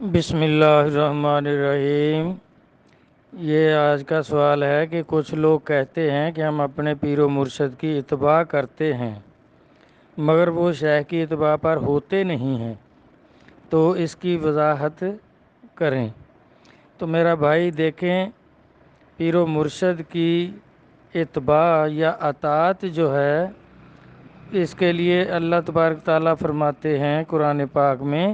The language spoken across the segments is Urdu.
بسم اللہ الرحمن الرحیم۔ یہ آج کا سوال ہے کہ کچھ لوگ کہتے ہیں کہ ہم اپنے پیر و مرشد کی اتباع کرتے ہیں مگر وہ شیخ کی اتباع پر ہوتے نہیں ہیں، تو اس کی وضاحت کریں۔ تو میرا بھائی دیکھیں، پیر و مرشد کی اتباع یا اطاعت جو ہے، اس کے لیے اللہ تبارک تعالیٰ فرماتے ہیں قرآن پاک میں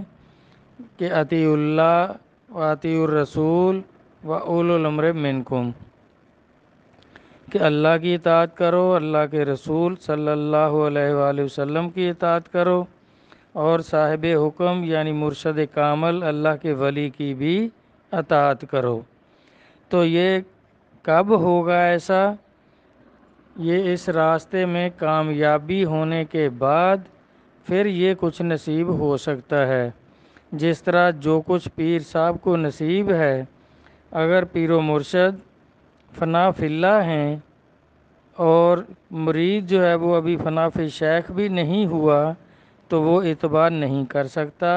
کہ اطیعوا اللہ و اطیعوا الرسول و اولو الامر منکم، کہ اللہ کی اطاعت کرو، اللہ کے رسول صلی اللہ علیہ وآلہ وسلم کی اطاعت کرو، اور صاحب حکم یعنی مرشد کامل اللہ کے ولی کی بھی اطاعت کرو۔ تو یہ کب ہوگا ایسا؟ یہ اس راستے میں کامیابی ہونے کے بعد پھر یہ کچھ نصیب ہو سکتا ہے، جس طرح جو کچھ پیر صاحب کو نصیب ہے۔ اگر پیر و مرشد فنا فی اللہ ہیں اور مرید جو ہے وہ ابھی فنا فی شیخ بھی نہیں ہوا، تو وہ اتباع نہیں کر سکتا،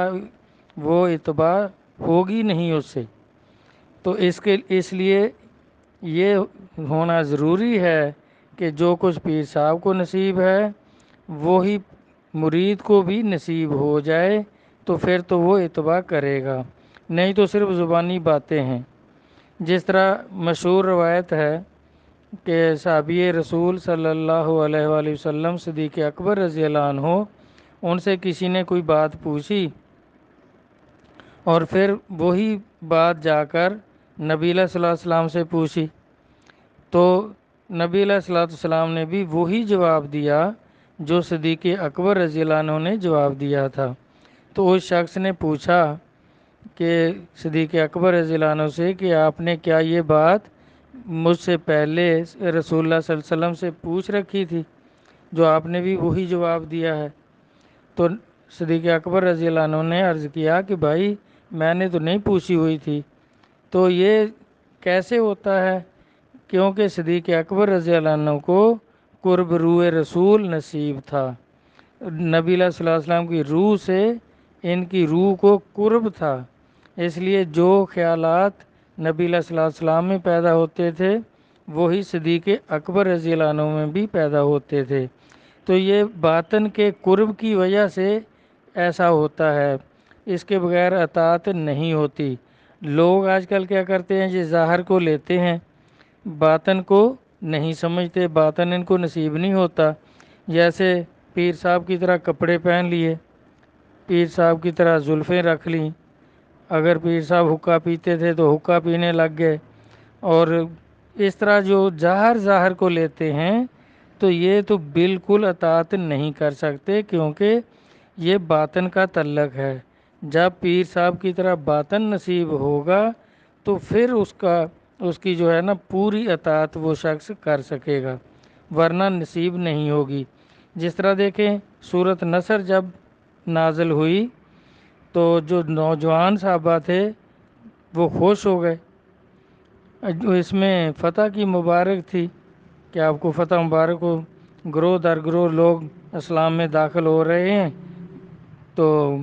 وہ اتباع ہوگی نہیں اس سے۔ تو اس لیے یہ ہونا ضروری ہے کہ جو کچھ پیر صاحب کو نصیب ہے وہی مرید کو بھی نصیب ہو جائے، تو پھر تو وہ اتباع کرے گا، نہیں تو صرف زبانی باتیں ہیں۔ جس طرح مشہور روایت ہے کہ صحابی رسول صلی اللہ علیہ وآلہ وسلم صدیق اکبر رضی اللہ عنہ، ان سے کسی نے کوئی بات پوچھی اور پھر وہی بات جا کر نبی علیہ الصلوۃ والسلام سے پوچھی، تو نبی علیہ الصلوۃ والسلام نے بھی وہی جواب دیا جو صدیق اکبر رضی اللہ عنہ نے جواب دیا تھا۔ تو اس شخص نے پوچھا کہ صدیق اکبر رضی اللہ عنہ سے کہ آپ نے کیا یہ بات مجھ سے پہلے رسول اللہ صلی اللہ علیہ وسلم سے پوچھ رکھی تھی جو آپ نے بھی وہی جواب دیا ہے؟ تو صدیق اکبر رضی اللہ عنہ نے عرض کیا کہ بھائی میں نے تو نہیں پوچھی ہوئی تھی۔ تو یہ کیسے ہوتا ہے؟ کیونکہ صدیق اکبر رضی اللہ عنہ کو قرب روح رسول نصیب تھا، نبی علیہ الصلوۃ والسلام کی روح سے ان کی روح کو قرب تھا، اس لیے جو خیالات نبی علیہ الصلوۃ والسلام میں پیدا ہوتے تھے وہی صدیق اکبر رضی اللہ عنہ میں بھی پیدا ہوتے تھے۔ تو یہ باطن کے قرب کی وجہ سے ایسا ہوتا ہے، اس کے بغیر اطاعت نہیں ہوتی۔ لوگ آج کل کیا کرتے ہیں، یہ ظاہر کو لیتے ہیں، باطن کو نہیں سمجھتے، باطن ان کو نصیب نہیں ہوتا۔ جیسے پیر صاحب کی طرح کپڑے پہن لیے، پیر صاحب کی طرح زلفیں رکھ لیں، اگر پیر صاحب حقہ پیتے تھے تو حقہ پینے لگ گئے، اور اس طرح جو ظاہر کو لیتے ہیں، تو یہ تو بالکل اطاعت نہیں کر سکتے، کیونکہ یہ باطن کا تعلق ہے۔ جب پیر صاحب کی طرح باطن نصیب ہوگا تو پھر اس کی جو ہے نا پوری اطاعت وہ شخص کر سکے گا، ورنہ نصیب نہیں ہوگی۔ جس طرح دیکھیں سورۃ نصر جب نازل ہوئی تو جو نوجوان صحابہ تھے وہ خوش ہو گئے، اس میں فتح کی مبارک تھی کہ آپ کو فتح مبارک ہو، گروہ در گروہ لوگ اسلام میں داخل ہو رہے ہیں۔ تو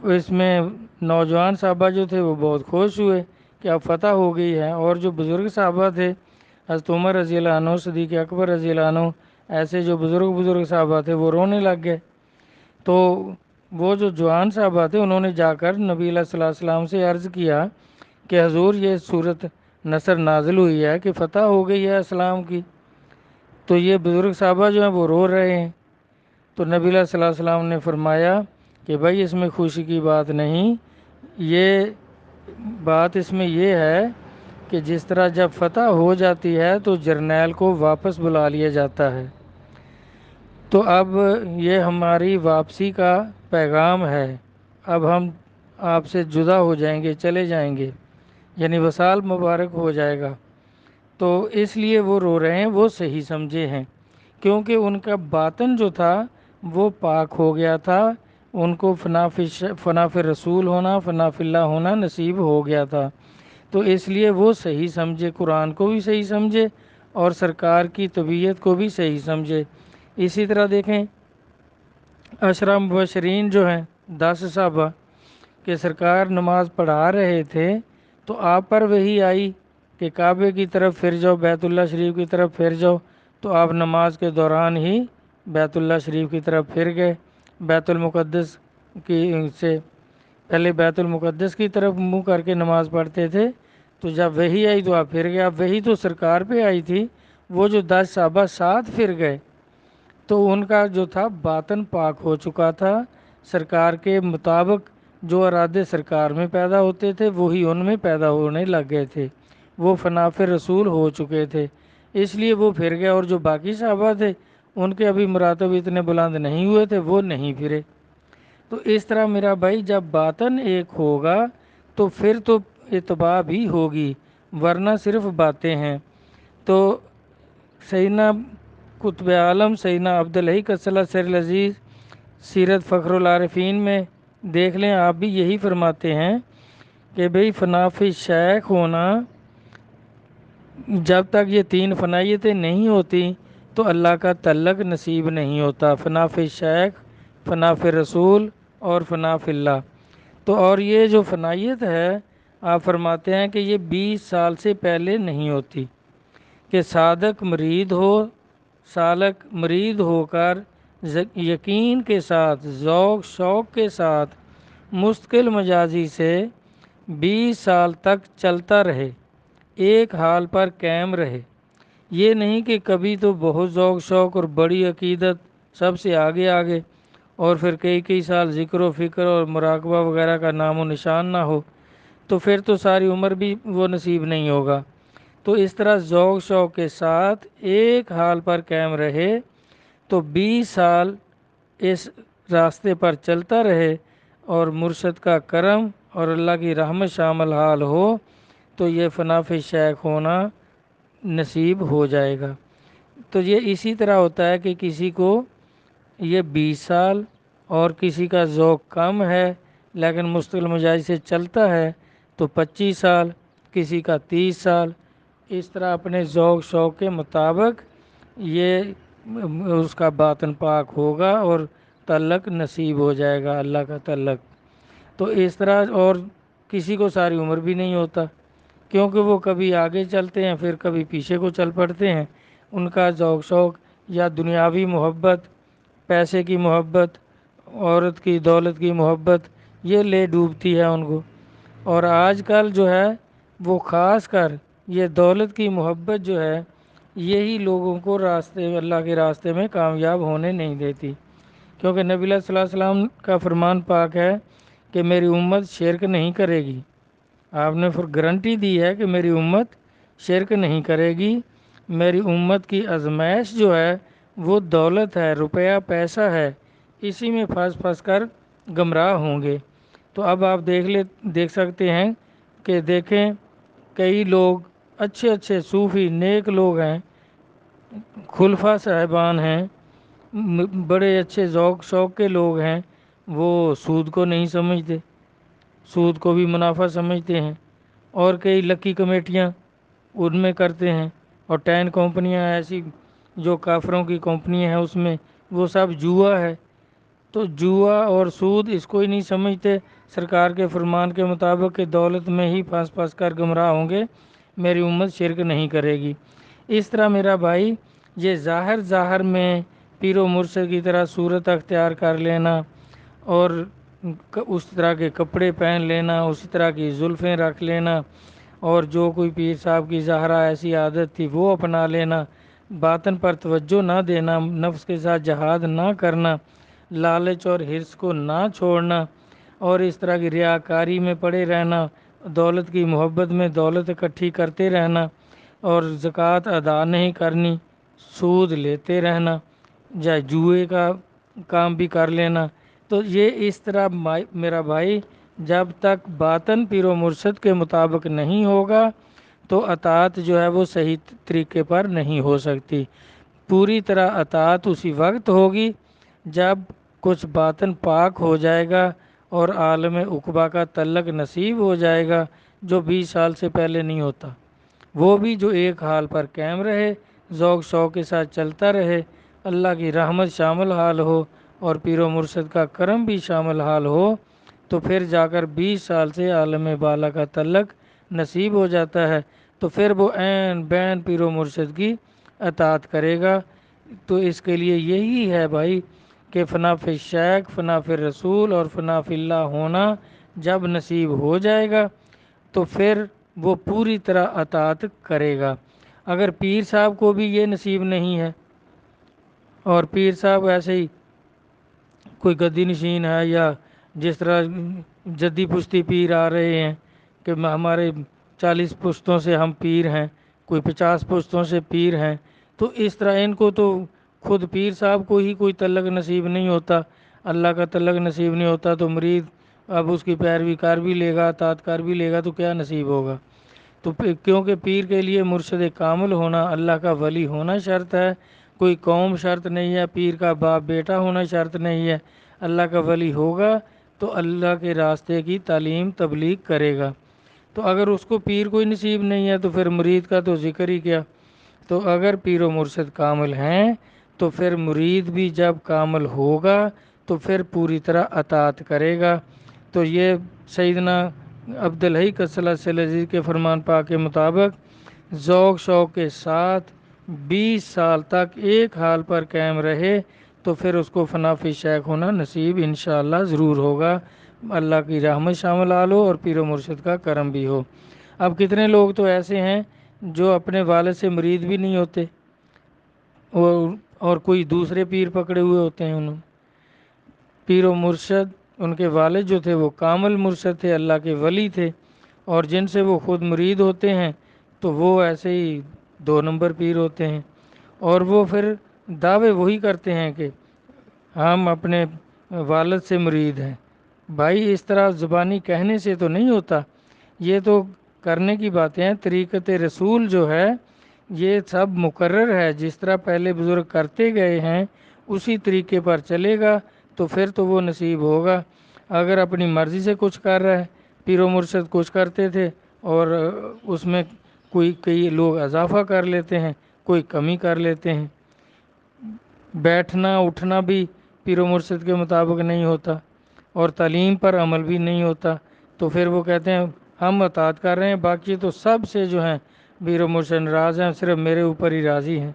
اس میں نوجوان صحابہ جو تھے وہ بہت خوش ہوئے کہ اب فتح ہو گئی ہے، اور جو بزرگ صحابہ تھے، حضرت عمر رضی اللہ عنہ، صدیق اکبر رضی اللہ عنہ، ایسے جو بزرگ صحابہ تھے وہ رونے لگ گئے۔ تو وہ جو جوان صحابہ تھے انہوں نے جا کر نبی علیہ الصلوۃ والسلام سے عرض کیا کہ حضور یہ سورۃ نصر نازل ہوئی ہے کہ فتح ہو گئی ہے اسلام کی، تو یہ بزرگ صحابہ جو ہیں وہ رو رہے ہیں۔ تو نبی علیہ الصلوۃ والسلام نے فرمایا کہ بھائی اس میں خوشی کی بات نہیں، یہ بات اس میں یہ ہے کہ جس طرح جب فتح ہو جاتی ہے تو جرنیل کو واپس بلا لیا جاتا ہے، تو اب یہ ہماری واپسی کا پیغام ہے، اب ہم آپ سے جدا ہو جائیں گے، چلے جائیں گے، یعنی وصال مبارک ہو جائے گا۔ تو اس لیے وہ رو رہے ہیں، وہ صحیح سمجھے ہیں، کیونکہ ان کا باطن جو تھا وہ پاک ہو گیا تھا، ان کو فنا فی رسول ہونا، فنا فی اللہ ہونا نصیب ہو گیا تھا۔ تو اس لیے وہ صحیح سمجھے، قرآن کو بھی صحیح سمجھے اور سرکار کی طبیعت کو بھی صحیح سمجھے۔ اسی طرح دیکھیں عشرہ مبشرین جو ہیں 10 صحابہ، کہ سرکار نماز پڑھا رہے تھے تو آپ پر وہی آئی کہ کعبے کی طرف پھر جاؤ، بیت اللہ شریف کی طرف پھر جاؤ، تو آپ نماز کے دوران ہی بیت اللہ شریف کی طرف پھر گئے۔ بیت المقدس کی سے پہلے بیت المقدس کی طرف منہ کر کے نماز پڑھتے تھے، تو جب وہی آئی تو آپ پھر گئے۔ اب وہی تو سرکار پہ آئی تھی، وہ جو 10 صحابہ ساتھ پھر گئے تو ان کا جو تھا باطن پاک ہو چکا تھا، سرکار کے مطابق جو ارادے سرکار میں پیدا ہوتے تھے وہی ان میں پیدا ہونے لگ گئے تھے، وہ فناف رسول ہو چکے تھے، اس لیے وہ پھر گئے۔ اور جو باقی صحابہ تھے ان کے ابھی مراتب اتنے بلند نہیں ہوئے تھے، وہ نہیں پھرے۔ تو اس طرح میرا بھائی جب باطن ایک ہوگا تو پھر تو اتباع بھی ہوگی، ورنہ صرف باتیں ہیں۔ تو سیدنا قطب عالم سیدنا عبدالحی کسلا سر العزیز سیرت فخر العارفین میں دیکھ لیں، آپ بھی یہی فرماتے ہیں کہ بھئی فنافی شیخ ہونا، جب تک یہ 3 فنائیتیں نہیں ہوتی تو اللہ کا تعلق نصیب نہیں ہوتا، فنافی شیخ، فناف رسول اور فناف اللہ۔ تو اور یہ جو فنائیت ہے آپ فرماتے ہیں کہ یہ 20 سال سے پہلے نہیں ہوتی، کہ صادق مرید ہو، سالک مرید ہو کر یقین کے ساتھ، ذوق شوق کے ساتھ مستقل مجازی سے 20 سال تک چلتا رہے، ایک حال پر قائم رہے۔ یہ نہیں کہ کبھی تو بہت ذوق شوق اور بڑی عقیدت سب سے آگے آگے، اور پھر کئی سال ذکر و فکر اور مراقبہ وغیرہ کا نام و نشان نہ ہو، تو پھر تو ساری عمر بھی وہ نصیب نہیں ہوگا۔ تو اس طرح ذوق شوق کے ساتھ ایک حال پر قائم رہے تو 20 سال اس راستے پر چلتا رہے اور مرشد کا کرم اور اللہ کی رحمت شامل حال ہو تو یہ فناف شیخ ہونا نصیب ہو جائے گا۔ تو یہ اسی طرح ہوتا ہے کہ کسی کو یہ 20 سال اور کسی کا ذوق کم ہے لیکن مستقل مزاج سے چلتا ہے تو 25 سال، کسی کا 30 سال، اس طرح اپنے ذوق شوق کے مطابق یہ اس کا باطن پاک ہوگا اور تعلق نصیب ہو جائے گا، اللہ کا تعلق۔ تو اس طرح اور کسی کو ساری عمر بھی نہیں ہوتا، کیونکہ وہ کبھی آگے چلتے ہیں پھر کبھی پیچھے کو چل پڑتے ہیں۔ ان کا ذوق شوق یا دنیاوی محبت، پیسے کی محبت، عورت کی دولت کی محبت، یہ لے ڈوبتی ہے ان کو۔ اور آج کل جو ہے وہ خاص کر یہ دولت کی محبت جو ہے یہی لوگوں کو اللہ کے راستے میں کامیاب ہونے نہیں دیتی، کیونکہ نبی اللہ صلی اللہ علیہ وسلم کا فرمان پاک ہے کہ میری امت شرک نہیں کرے گی۔ آپ نے گارنٹی دی ہے کہ میری امت شرک نہیں کرے گی۔ میری امت کی آزمائش جو ہے وہ دولت ہے، روپیہ پیسہ ہے، اسی میں پھنس کر گمراہ ہوں گے۔ تو اب آپ دیکھ سکتے ہیں کہ دیکھیں کئی لوگ اچھے صوفی نیک لوگ ہیں، خلفاء صاحبان ہیں، بڑے اچھے ذوق شوق کے لوگ ہیں، وہ سود کو نہیں سمجھتے، سود کو بھی منافع سمجھتے ہیں، اور کئی لکی کمیٹیاں ان میں کرتے ہیں، اور 10 کمپنیاں ایسی جو کافروں کی کمپنیاں ہیں اس میں وہ سب جوا ہے۔ تو جوا اور سود اس کو ہی نہیں سمجھتے، سرکار کے فرمان کے مطابق کہ دولت میں ہی پھنس کر گمراہ ہوں گے، میری امت شرک نہیں کرے گی۔ اس طرح میرا بھائی یہ ظاہر میں پیر و مرشد کی طرح صورت اختیار کر لینا اور اس طرح کے کپڑے پہن لینا، اسی طرح کی زلفیں رکھ لینا، اور جو کوئی پیر صاحب کی ظاہرہ ایسی عادت تھی وہ اپنا لینا، باطن پر توجہ نہ دینا، نفس کے ساتھ جہاد نہ کرنا، لالچ اور حرص کو نہ چھوڑنا، اور اس طرح کی ریاکاری میں پڑے رہنا، دولت کی محبت میں دولت اکٹھی کرتے رہنا اور زکوٰۃ ادا نہیں کرنی، سود لیتے رہنا یا جوئے کا کام بھی کر لینا۔ تو یہ اس طرح میرا بھائی جب تک باطن پیر و مرشد کے مطابق نہیں ہوگا تو اطاعت جو ہے وہ صحیح طریقے پر نہیں ہو سکتی۔ پوری طرح اطاعت اسی وقت ہوگی جب کچھ باطن پاک ہو جائے گا اور عالم عقبہ کا تعلق نصیب ہو جائے گا، جو 20 سال سے پہلے نہیں ہوتا۔ وہ بھی جو ایک حال پر قائم رہے، ذوق شوق کے ساتھ چلتا رہے، اللہ کی رحمت شامل حال ہو اور پیر و مرشد کا کرم بھی شامل حال ہو، تو پھر جا کر 20 سال سے عالم بالا کا تعلق نصیب ہو جاتا ہے، تو پھر وہ عین بین پیر و مرشد کی اطاعت کرے گا۔ تو اس کے لیے یہی ہے بھائی کہ فنا فی الشیخ، فنا فی الرسول اور فنا فی اللہ ہونا جب نصیب ہو جائے گا تو پھر وہ پوری طرح اطاعت کرے گا۔ اگر پیر صاحب کو بھی یہ نصیب نہیں ہے اور پیر صاحب ایسے ہی کوئی گدی نشین ہے، یا جس طرح جدی پشتی پیر آ رہے ہیں کہ ہمارے 40 پشتوں سے ہم پیر ہیں، کوئی 50 پشتوں سے پیر ہیں، تو اس طرح ان کو تو خود پیر صاحب کو ہی کوئی تعلق نصیب نہیں ہوتا، اللہ کا تعلق نصیب نہیں ہوتا، تو مرید اب اس کی پیروی کر بھی لے گا، اطاعت کر بھی لے گا تو کیا نصیب ہوگا؟ تو کیونکہ پیر کے لیے مرشد کامل ہونا، اللہ کا ولی ہونا شرط ہے، کوئی قوم شرط نہیں ہے، پیر کا باپ بیٹا ہونا شرط نہیں ہے۔ اللہ کا ولی ہوگا تو اللہ کے راستے کی تعلیم تبلیغ کرے گا۔ تو اگر اس کو پیر کوئی نصیب نہیں ہے تو پھر مرید کا تو ذکر ہی کیا۔ تو اگر پیر و مرشد کامل ہیں تو پھر مرید بھی جب کامل ہوگا تو پھر پوری طرح اطاعت کرے گا۔ تو یہ سیدنا عبدالحی صلی اللہ علیہ وسلم کے فرمان پاک کے مطابق ذوق شوق کے ساتھ 20 سال تک ایک حال پر قائم رہے تو پھر اس کو فنا فی شیخ ہونا نصیب انشاءاللہ ضرور ہوگا۔ اللہ کی رحمت شامل حال ہو اور پیر و مرشد کا کرم بھی ہو۔ اب کتنے لوگ تو ایسے ہیں جو اپنے والد سے مرید بھی نہیں ہوتے اور کوئی دوسرے پیر پکڑے ہوئے ہوتے ہیں انہوں۔ پیر و مرشد ان کے والد جو تھے وہ کامل مرشد تھے، اللہ کے ولی تھے، اور جن سے وہ خود مرید ہوتے ہیں تو وہ ایسے ہی 2 نمبر پیر ہوتے ہیں، اور وہ پھر دعوے وہی کرتے ہیں کہ ہم اپنے والد سے مرید ہیں۔ بھائی اس طرح زبانی کہنے سے تو نہیں ہوتا، یہ تو کرنے کی باتیں ہیں۔ طریقت رسول جو ہے یہ سب مقرر ہے، جس طرح پہلے بزرگ کرتے گئے ہیں اسی طریقے پر چلے گا تو پھر تو وہ نصیب ہوگا۔ اگر اپنی مرضی سے کچھ کر رہا ہے، پیر و مرشد کچھ کرتے تھے اور اس میں کئی لوگ اضافہ کر لیتے ہیں، کوئی کمی کر لیتے ہیں، بیٹھنا اٹھنا بھی پیر و مرشد کے مطابق نہیں ہوتا اور تعلیم پر عمل بھی نہیں ہوتا، تو پھر وہ کہتے ہیں ہم اطاعت کر رہے ہیں، باقی تو سب سے جو ہیں پیر و مرشد ناراض ہیں، صرف میرے اوپر ہی راضی ہیں۔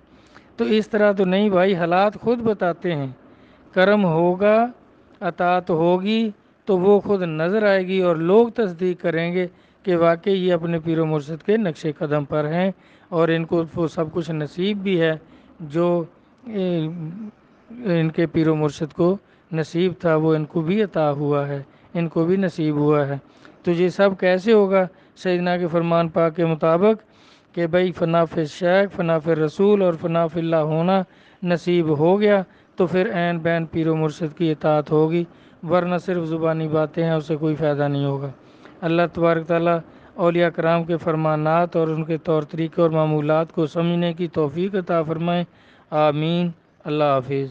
تو اس طرح تو نہیں بھائی، حالات خود بتاتے ہیں، کرم ہوگا، اطاعت ہوگی تو وہ خود نظر آئے گی اور لوگ تصدیق کریں گے کہ واقعی یہ اپنے پیر و مرشد کے نقش قدم پر ہیں اور ان کو وہ سب کچھ نصیب بھی ہے جو ان کے پیر و مرشد کو نصیب تھا، وہ ان کو بھی عطا ہوا ہے، ان کو بھی نصیب ہوا ہے۔ تو یہ سب کیسے ہوگا؟ سیدنا کے فرمان پاک کے مطابق کہ بھائی فنا فی الشیخ، فنا فی الرسول اور فنا فی اللہ ہونا نصیب ہو گیا تو پھر عین بین پیر و مرشد کی اطاعت ہوگی، ورنہ صرف زبانی باتیں ہیں، اس سے کوئی فائدہ نہیں ہوگا۔ اللہ تبارک تعالیٰ اولیاء کرام کے فرمانات اور ان کے طور طریقے اور معمولات کو سمجھنے کی توفیق عطا فرمائے، آمین۔ اللہ حافظ۔